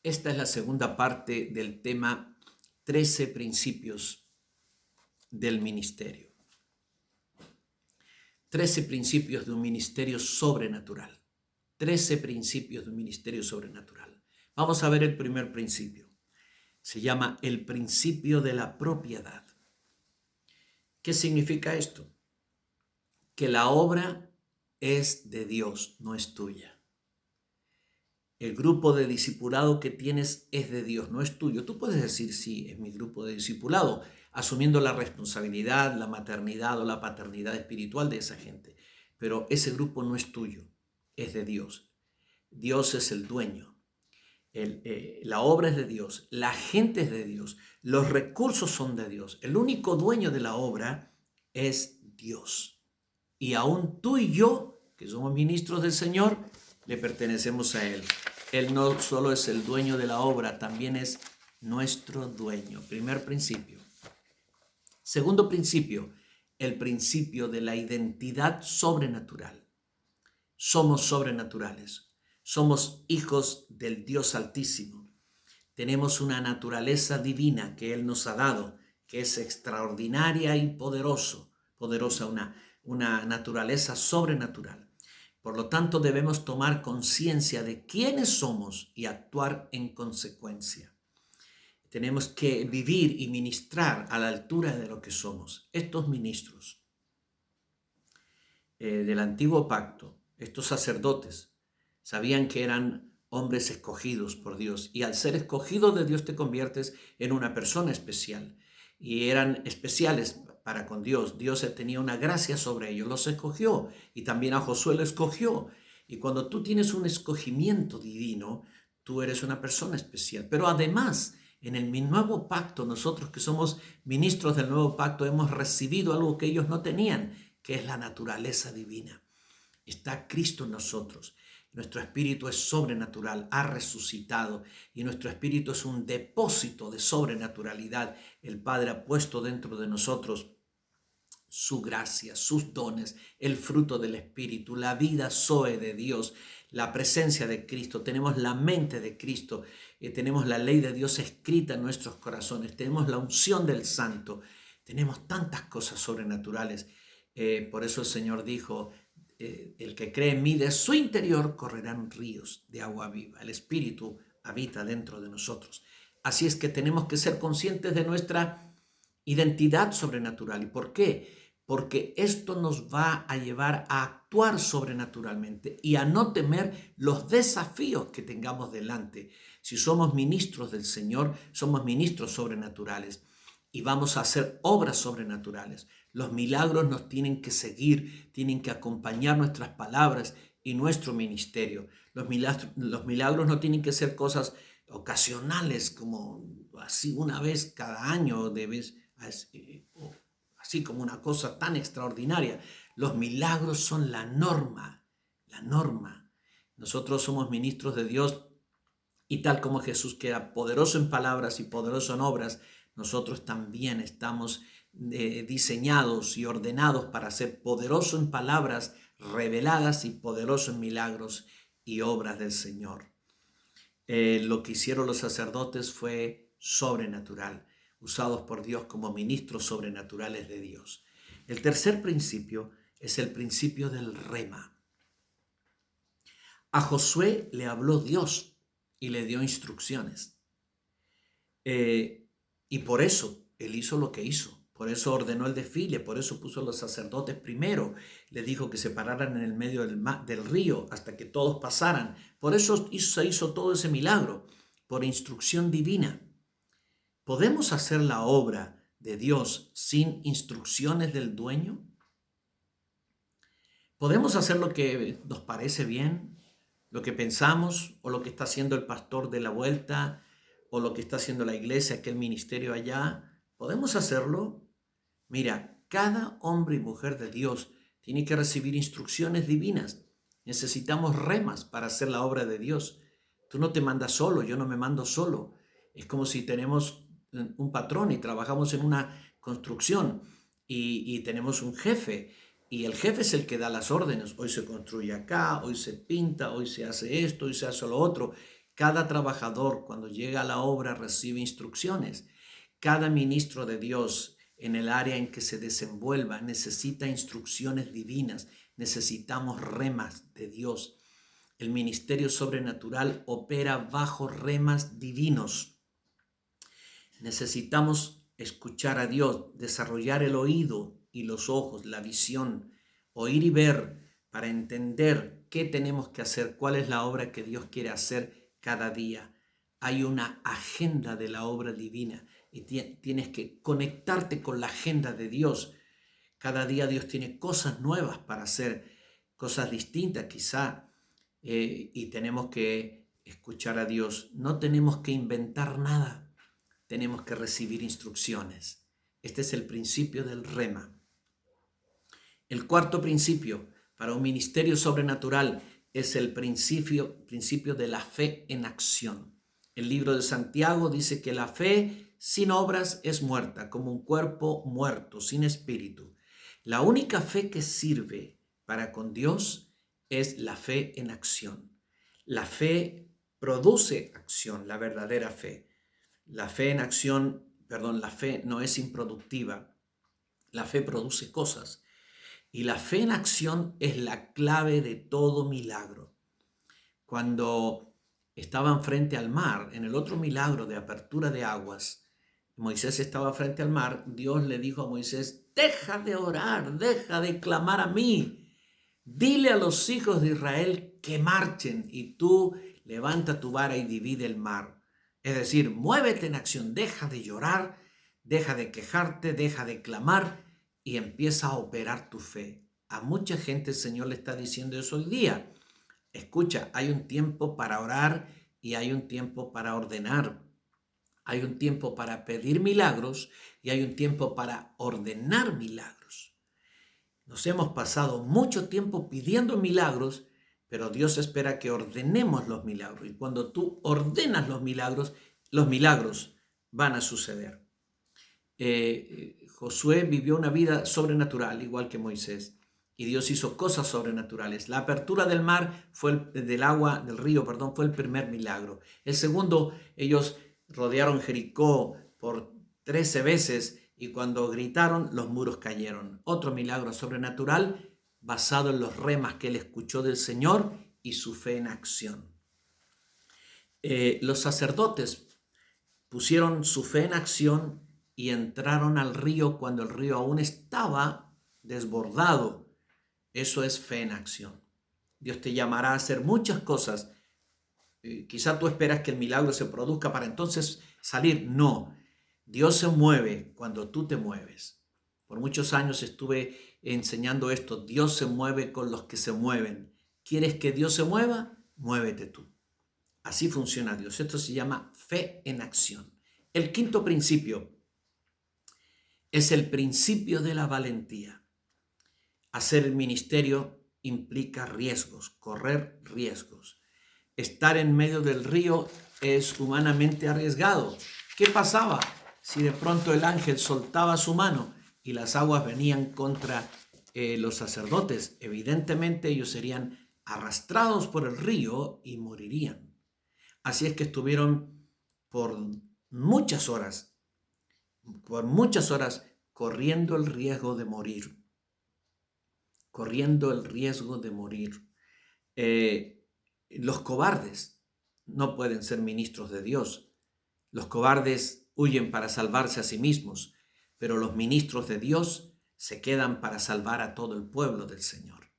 Esta es la segunda parte del tema 13 principios del ministerio. 13 principios de un ministerio sobrenatural. 13 principios de un ministerio sobrenatural. Vamos a ver el primer principio. Se llama el principio de la propiedad. ¿Qué significa esto? Que la obra es de Dios, no es tuya. El grupo de discipulado que tienes es de Dios, no es tuyo. Tú puedes decir, sí, es mi grupo de discipulado, asumiendo la responsabilidad, la maternidad o la paternidad espiritual de esa gente. Pero ese grupo no es tuyo, es de Dios. Dios es el dueño. La obra es de Dios, la gente es de Dios, los recursos son de Dios. El único dueño de la obra es Dios. Y aún tú y yo, que somos ministros del Señor, le pertenecemos a Él. Él no solo es el dueño de la obra, también es nuestro dueño. Primer principio. Segundo principio, el principio de la identidad sobrenatural. Somos sobrenaturales. Somos hijos del Dios Altísimo. Tenemos una naturaleza divina que Él nos ha dado, que es extraordinaria y poderosa, una naturaleza sobrenatural. Por lo tanto, debemos tomar conciencia de quiénes somos y actuar en consecuencia. Tenemos que vivir y ministrar a la altura de lo que somos. Estos ministros del antiguo pacto, estos sacerdotes, sabían que eran hombres escogidos por Dios, y al ser escogido de Dios te conviertes en una persona especial, y eran especiales para con Dios. Dios tenía una gracia sobre ellos, los escogió, y también a Josué lo escogió. Y cuando tú tienes un escogimiento divino, tú eres una persona especial. Pero además, en el nuevo pacto, nosotros que somos ministros del nuevo pacto, hemos recibido algo que ellos no tenían, que es la naturaleza divina. Está Cristo en nosotros. Nuestro espíritu es sobrenatural, ha resucitado, y nuestro espíritu es un depósito de sobrenaturalidad. El Padre ha puesto dentro de nosotros su gracia, sus dones, el fruto del Espíritu, la vida zoe de Dios, la presencia de Cristo. Tenemos la mente de Cristo, tenemos la ley de Dios escrita en nuestros corazones, tenemos la unción del Santo, tenemos tantas cosas sobrenaturales. Por eso el Señor dijo, el que cree en mí, de su interior correrán ríos de agua viva. El Espíritu habita dentro de nosotros. Así es que tenemos que ser conscientes de nuestra identidad sobrenatural. ¿Y por qué? Porque esto nos va a llevar a actuar sobrenaturalmente y a no temer los desafíos que tengamos delante. Si somos ministros del Señor, somos ministros sobrenaturales y vamos a hacer obras sobrenaturales. Los milagros nos tienen que seguir, tienen que acompañar nuestras palabras y nuestro ministerio. Los milagros no tienen que ser cosas ocasionales, como así una vez cada año, así como una cosa tan extraordinaria. Los milagros son la norma, la norma. Nosotros somos ministros de Dios y tal como Jesús, que era poderoso en palabras y poderoso en obras, nosotros también estamos diseñados y ordenados para ser poderoso en palabras reveladas y poderoso en milagros y obras del Señor. Lo que hicieron los sacerdotes fue sobrenatural, usados por Dios como ministros sobrenaturales de Dios. El tercer principio es el principio del rema. A Josué le habló Dios y le dio instrucciones. Y por eso él hizo lo que hizo. Por eso ordenó el desfile, por eso puso a los sacerdotes primero. Les dijo que se pararan en el medio del río hasta que todos pasaran. Por eso se hizo todo ese milagro, por instrucción divina. ¿Podemos hacer la obra de Dios sin instrucciones del dueño? ¿Podemos hacer lo que nos parece bien, lo que pensamos, o lo que está haciendo el pastor de la vuelta, o lo que está haciendo la iglesia, aquel ministerio allá? ¿Podemos hacerlo? Mira, cada hombre y mujer de Dios tiene que recibir instrucciones divinas. Necesitamos remas para hacer la obra de Dios. Tú no te mandas solo, yo no me mando solo. Es como si tenemos un patrón y trabajamos en una construcción y tenemos un jefe. Y el jefe es el que da las órdenes. Hoy se construye acá, hoy se pinta, hoy se hace esto, hoy se hace lo otro. Cada trabajador cuando llega a la obra recibe instrucciones. Cada ministro de Dios en el área en que se desenvuelva necesita instrucciones divinas. Necesitamos remas de Dios. El ministerio sobrenatural opera bajo remas divinos. Necesitamos escuchar a Dios, desarrollar el oído y los ojos, la visión, oír y ver para entender qué tenemos que hacer, cuál es la obra que Dios quiere hacer cada día. Hay una agenda de la obra divina y tienes que conectarte con la agenda de Dios. Cada día Dios tiene cosas nuevas para hacer, cosas distintas quizá, y tenemos que escuchar a Dios. No tenemos que inventar nada. Tenemos que recibir instrucciones. Este es el principio del rema. El cuarto principio para un ministerio sobrenatural es el principio de la fe en acción. El libro de Santiago dice que la fe sin obras es muerta, como un cuerpo muerto, sin espíritu. La única fe que sirve para con Dios es la fe en acción. La fe produce acción, la verdadera fe. La fe en acción, la fe no es improductiva. La fe produce cosas. Y la fe en acción es la clave de todo milagro. Cuando estaban frente al mar, en el otro milagro de apertura de aguas, Moisés estaba frente al mar, Dios le dijo a Moisés: deja de orar, deja de clamar a mí. Dile a los hijos de Israel que marchen y tú levanta tu vara y divide el mar. Es decir, muévete en acción, deja de llorar, deja de quejarte, deja de clamar y empieza a operar tu fe. A mucha gente el Señor le está diciendo eso hoy día. Escucha, hay un tiempo para orar y hay un tiempo para ordenar. Hay un tiempo para pedir milagros y hay un tiempo para ordenar milagros. Nos hemos pasado mucho tiempo pidiendo milagros, pero Dios espera que ordenemos los milagros. Y cuando tú ordenas los milagros van a suceder. Josué vivió una vida sobrenatural, igual que Moisés. Y Dios hizo cosas sobrenaturales. La apertura del mar, del río, fue el primer milagro. El segundo, ellos rodearon Jericó por 13 veces y cuando gritaron, los muros cayeron. Otro milagro sobrenatural basado en los remas que él escuchó del Señor y su fe en acción. Los sacerdotes pusieron su fe en acción y entraron al río cuando el río aún estaba desbordado. Eso es fe en acción. Dios te llamará a hacer muchas cosas. Quizá tú esperas que el milagro se produzca para entonces salir. No, Dios se mueve cuando tú te mueves. Por muchos años estuve enseñando esto. Dios se mueve con los que se mueven. ¿Quieres que Dios se mueva? Muévete tú. Así funciona Dios. Esto se llama fe en acción. El quinto principio es el principio de la valentía. Hacer el ministerio implica riesgos, correr riesgos. Estar en medio del río es humanamente arriesgado. ¿Qué pasaba si de pronto el ángel soltaba su mano y las aguas venían contra los sacerdotes? Evidentemente ellos serían arrastrados por el río y morirían. Así es que estuvieron por muchas horas corriendo el riesgo de morir. Los cobardes no pueden ser ministros de Dios. Los cobardes huyen para salvarse a sí mismos, pero los ministros de Dios se quedan para salvar a todo el pueblo del Señor.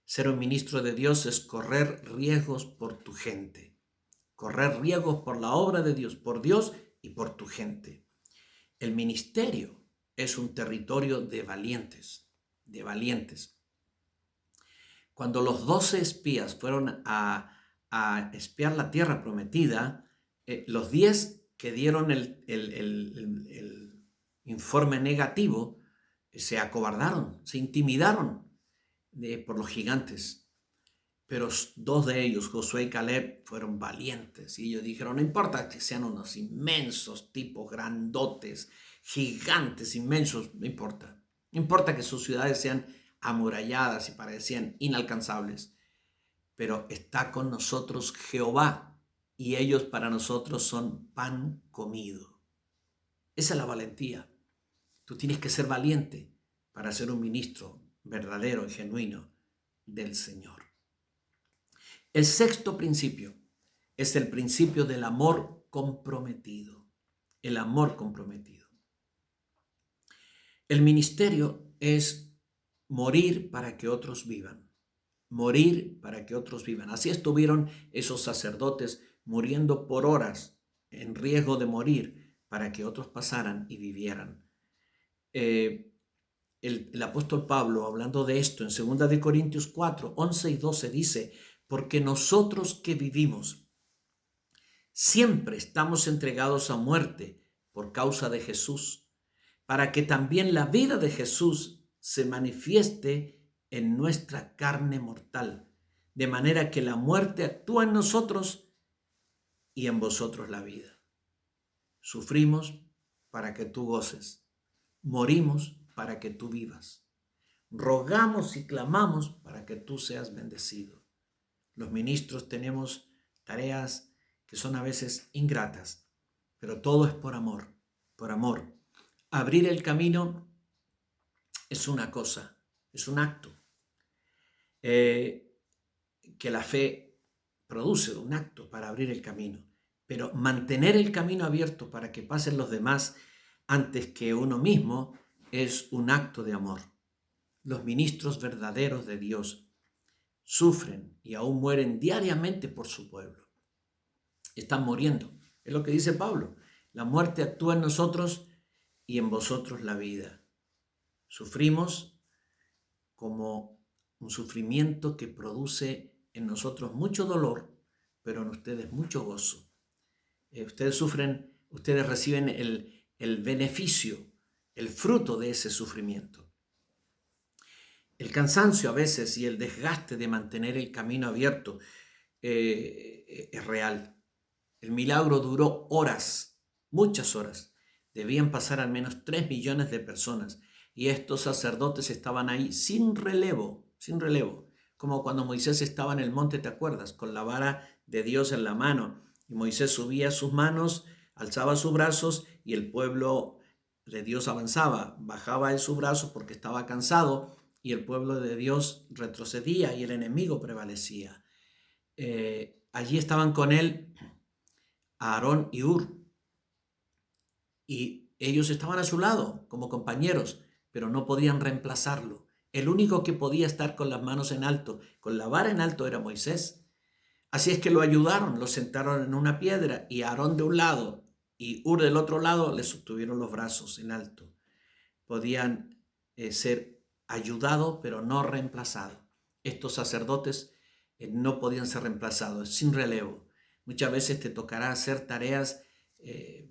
Ser un ministro de Dios es correr riesgos por tu gente, correr riesgos por la obra de Dios, por Dios y por tu gente. El ministerio es un territorio de valientes. Cuando los 12 espías fueron a espiar la tierra prometida, los 10 que dieron el informe negativo se acobardaron, se intimidaron por los gigantes. Pero 2 de ellos, Josué y Caleb, fueron valientes y ellos dijeron: no importa que sean unos inmensos tipos, grandotes, gigantes, inmensos, no importa. No importa que sus ciudades sean amuralladas y parecían inalcanzables, pero está con nosotros Jehová y ellos para nosotros son pan comido. Esa es la valentía. Tú tienes que ser valiente para ser un ministro verdadero y genuino del Señor. El sexto principio es el principio del amor comprometido. El amor comprometido. El ministerio es morir para que otros vivan. Morir para que otros vivan. Así estuvieron esos sacerdotes muriendo por horas en riesgo de morir para que otros pasaran y vivieran. El apóstol Pablo, hablando de esto en 2 Corintios 4, 11 y 12, dice: porque nosotros que vivimos siempre estamos entregados a muerte por causa de Jesús, para que también la vida de Jesús se manifieste en nuestra carne mortal, de manera que la muerte actúa en nosotros y en vosotros la vida. Sufrimos para que tú goces, morimos para que tú vivas, rogamos y clamamos para que tú seas bendecido. Los ministros tenemos tareas que son a veces ingratas, pero todo es por amor, por amor. Abrir el camino es una cosa, es un acto que la fe produce, un acto para abrir el camino, pero mantener el camino abierto para que pasen los demás antes que uno mismo es un acto de amor. Los ministros verdaderos de Dios sufren y aún mueren diariamente por su pueblo. Están muriendo. Es lo que dice Pablo. La muerte actúa en nosotros y en vosotros la vida. Sufrimos como un sufrimiento que produce en nosotros mucho dolor, pero en ustedes mucho gozo. Ustedes sufren, ustedes reciben el beneficio, el fruto de ese sufrimiento. El cansancio a veces y el desgaste de mantener el camino abierto es real. El milagro duró horas, muchas horas. Debían pasar al menos 3 millones de personas y estos sacerdotes estaban ahí sin relevo, como cuando Moisés estaba en el monte, ¿te acuerdas? Con la vara de Dios en la mano y Moisés subía sus manos, alzaba sus brazos y el pueblo de Dios avanzaba, bajaba él sus brazos porque estaba cansado y el pueblo de Dios retrocedía y el enemigo prevalecía. Allí estaban con él Aarón y Hur, y ellos estaban a su lado como compañeros, pero no podían reemplazarlo. El único que podía estar con las manos en alto, con la vara en alto, era Moisés. Así es que lo ayudaron, lo sentaron en una piedra y Aarón de un lado y Hur del otro lado le sostuvieron los brazos en alto. Podían ser ayudados, pero no reemplazados. Estos sacerdotes no podían ser reemplazados, sin relevo. Muchas veces te tocará hacer tareas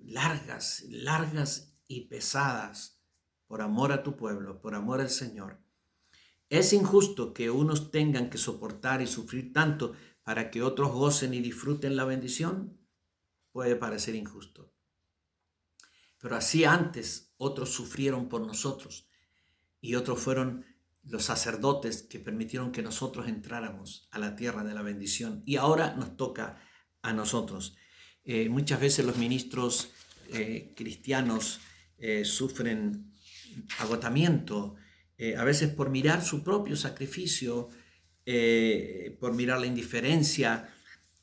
largas y pesadas por amor a tu pueblo, por amor al Señor. ¿Es injusto que unos tengan que soportar y sufrir tanto para que otros gocen y disfruten la bendición? Puede parecer injusto. Pero así antes otros sufrieron por nosotros y otros fueron los sacerdotes que permitieron que nosotros entráramos a la tierra de la bendición y ahora nos toca a nosotros. Muchas veces los ministros cristianos sufren agotamiento, a veces por mirar su propio sacrificio, por mirar la indiferencia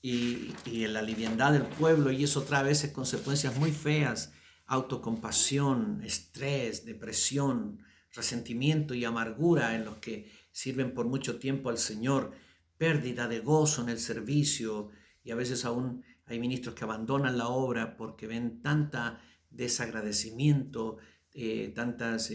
y la liviandad del pueblo, y eso trae a veces consecuencias muy feas: autocompasión, estrés, depresión, resentimiento y amargura en los que sirven por mucho tiempo al Señor, pérdida de gozo en el servicio, y a veces aún hay ministros que abandonan la obra porque ven tanta desagradecimiento, tantas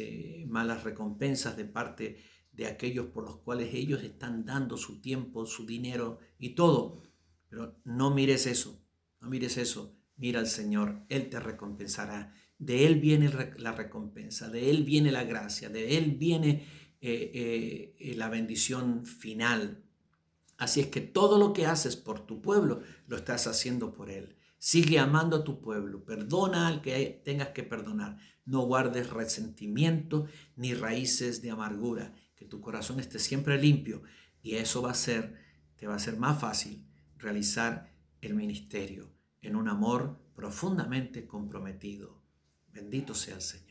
malas recompensas de parte de aquellos por los cuales ellos están dando su tiempo, su dinero y todo. Pero no mires eso, mira al Señor, Él te recompensará. De Él viene la recompensa, de Él viene la gracia, de Él viene la bendición final. Así es que todo lo que haces por tu pueblo, lo estás haciendo por Él. Sigue amando a tu pueblo, perdona al que tengas que perdonar. No guardes resentimiento ni raíces de amargura. Que tu corazón esté siempre limpio y eso te va a ser más fácil realizar el ministerio en un amor profundamente comprometido. Bendito sea el Señor.